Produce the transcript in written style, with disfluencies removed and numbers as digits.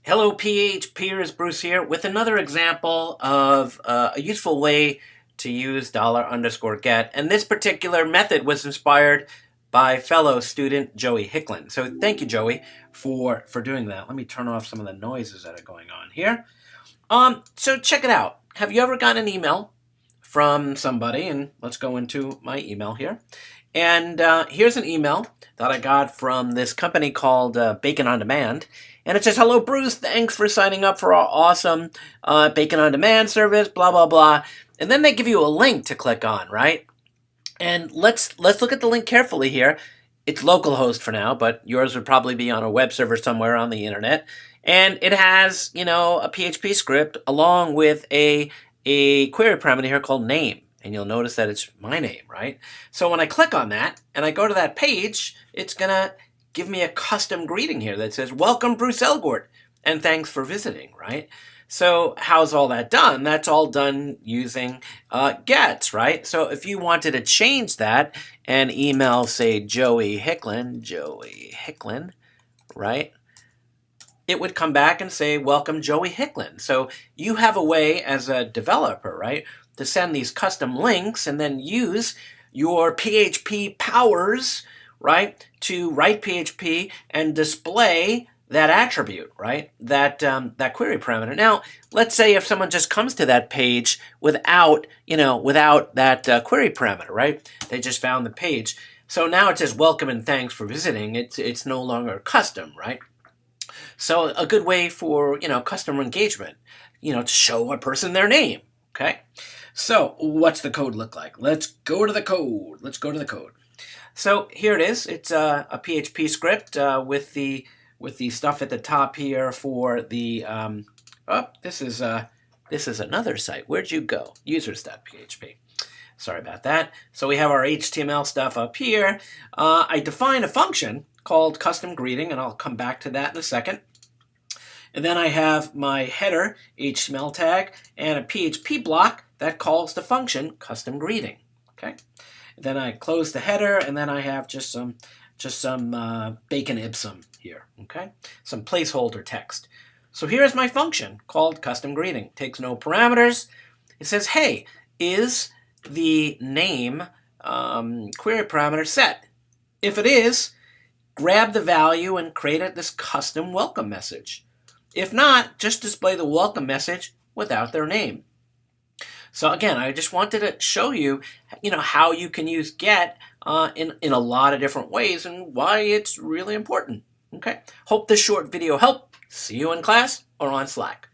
Hello PHPers, Bruce here with another example of a useful way to use $_get. And this particular method was inspired by fellow student Joey Hicklin. So thank you, Joey, for doing that. Let me turn off some of the noises that are going on here. So check it out. Have you ever gotten an email from somebody? And let's go into my email here. And here's an email that I got from this company called Bacon on Demand. And it says, "Hello, Bruce. Thanks for signing up for our awesome Bacon on Demand service, blah, blah, blah." And then they give you a link to click on, right? And let's look at the link carefully here. It's localhost for now, but yours would probably be on a web server somewhere on the internet. And it has, a PHP script along with a query parameter here called name. And you'll notice that it's my name, right? So when I click on that and I go to that page, it's going to give me a custom greeting here that says, "Welcome, Bruce Elgort, and thanks for visiting," right? So how's all that done? That's all done using gets, right? So if you wanted to change that and email, say, Joey Hicklin, right? It would come back and say, "Welcome, Joey Hicklin." So you have a way as a developer, right, to send these custom links and then use your PHP powers, right, to write PHP and display that attribute, right, that query parameter. Now, let's say if someone just comes to that page without that query parameter, right? They just found the page. So now it says, "Welcome and thanks for visiting." It's no longer custom, right? So a good way for, customer engagement, to show a person their name, okay? So what's the code look like? Let's go to the code. So here it is. It's a PHP script with the stuff at the top here for the. This is another site. Where'd you go? Users.php. Sorry about that. So we have our HTML stuff up here. I define a function called custom greeting, and I'll come back to that in a second. And then I have my header HTML tag and a PHP block that calls the function custom greeting. Okay. Then I close the header, and then I have just some bacon ipsum here, okay? Some placeholder text. So here's my function called custom greeting. Takes no parameters. It says, "Hey, is the name query parameter set? If it is, grab the value and create this custom welcome message. If not, just display the welcome message without their name." So again, I just wanted to show you, how you can use get in a lot of different ways and why it's really important. Okay. Hope this short video helped. See you in class or on Slack.